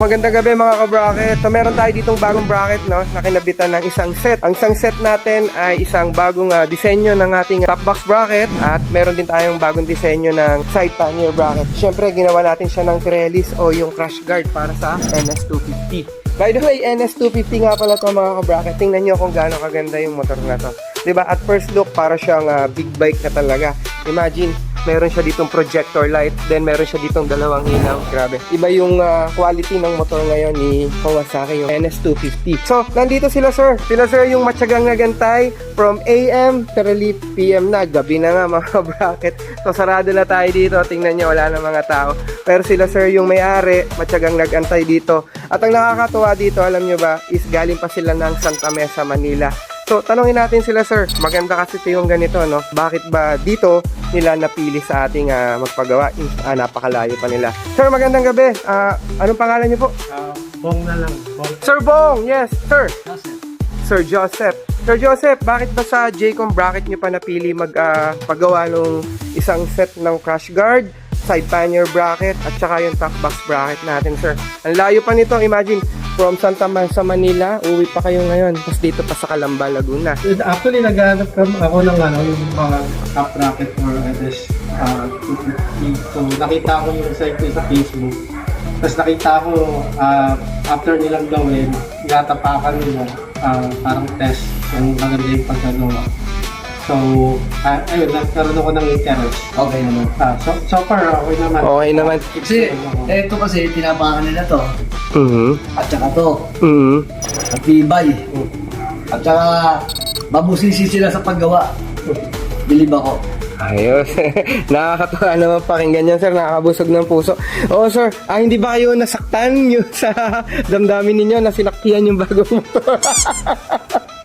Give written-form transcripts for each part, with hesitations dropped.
Magandang gabi mga ka-bracket. So meron tayo ditong bagong bracket no, na kinabitan ng isang set. Ang isang set natin ay isang bagong disenyo ng ating top box bracket at meron din tayong bagong disenyo ng side pannier bracket. Siyempre ginawa natin siya ng trellis o yung crash guard para sa NS250. By the way, NS250 nga pala to mga ka-bracket. Tingnan nyo kung gaano kaganda yung motor na to. Diba? At first look, para siyang big bike na talaga. Imagine, meron siya ditong projector light, then meron siya ditong dalawang ilaw. Grabe. Iba yung quality ng motor ngayon ni Kawasaki, yung NS250. So, nandito sila sir. Sila sir yung matyagang nagantay from AM, literally PM na. Gabi na nga mga bracket. So, sarado na tayo dito. Tingnan nyo, wala na mga tao. Pero sila sir yung may-ari, matyagang nagantay dito. At ang nakakatuwa dito, alam nyo ba, is galing pa sila ng Santa Mesa, Manila. So, tanongin natin sila sir, maganda kasi ito yung ganito, no? Bakit ba dito nila napili sa ating magpagawa? Napakalayo pa nila. Sir, magandang gabi. Anong pangalan niyo po? Bong na lang. Bong. Sir Bong, yes, sir. Joseph. Sir Joseph. Sir Joseph, bakit ba sa Jaycom bracket niyo pa napili magpagawa ng isang set ng crash guard, side pannier bracket, at saka yung top box bracket natin, sir? Ang layo pa nito, imagine, from Santa Mesa, Manila, uwi pa kayo ngayon, tapos dito pa sa Calamba, Laguna. Actually, naghanap ako ng yung mga top bracket for NS250. So, nakita ko yung site ko sa Facebook. Tapos nakita ko, after nilang gawin, tinatapakan nila, parang test kung maganda yung pagkagawa. So, ayun, nagkaroon ako ng interest. Okay naman. So far, okay naman. Okay naman. Kasi, ito kasi, tinapakan nila to. At saka to. At tibay. At saka, mabusisi sila sa paggawa. Bilib ako. Ayos. Nakakatuwa naman pakinggan yan, sir. Nakakabusog ng puso. Oo, sir. Hindi ba kayo nasaktan yung sa damdamin ninyo na sinaktihan yung bagong motor?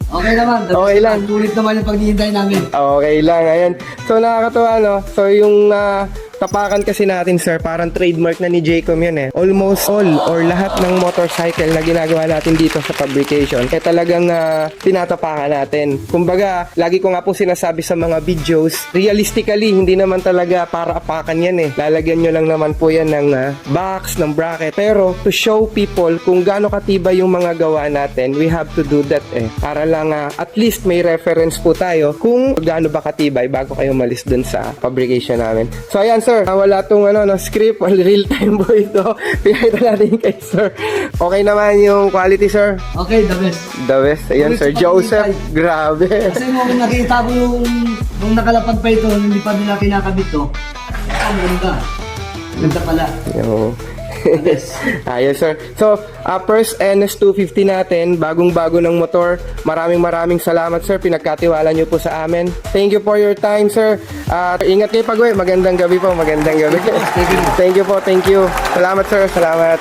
Okay naman. Okay lang. Tulit naman yung paghihintay namin. Okay lang. Ayan. So, nakakatuwa, no? So, yung tapakan kasi natin, sir, parang trademark na ni Jaycom yun eh. Almost all or lahat ng motorcycle na ginagawa natin dito sa fabrication, talagang tinatapakan natin. Kumbaga, lagi ko nga po sinasabi sa mga videos, realistically, hindi naman talaga para apakan yan eh. Lalagyan nyo lang naman po yan ng box, ng bracket. Pero, to show people kung gaano katibay yung mga gawa natin, we have to do that eh. Para lang at least may reference po tayo kung gaano ba katibay bago kayo malis dun sa fabrication namin. So, ayan, sir, wala tong script, real time po ito. Pinakita natin kay sir. Okay naman yung quality, sir? Okay, the best. The best. Ayan, sir Joseph. Grabe. Kasi nung nakita ko nung nakalapag pa ito, hindi pa nila kinakabit to. Ang ganda. Ganda pala. Yo. Yes. Ayos, sir. So, first NS250 natin, bagong-bago ng motor. Maraming salamat, sir. Pinagkatiwala nyo po sa amin. Thank you for your time, sir. Ingat kayo pag-uwi. Magandang gabi po. Magandang gabi. Thank you po. Thank you. Salamat, sir. Salamat.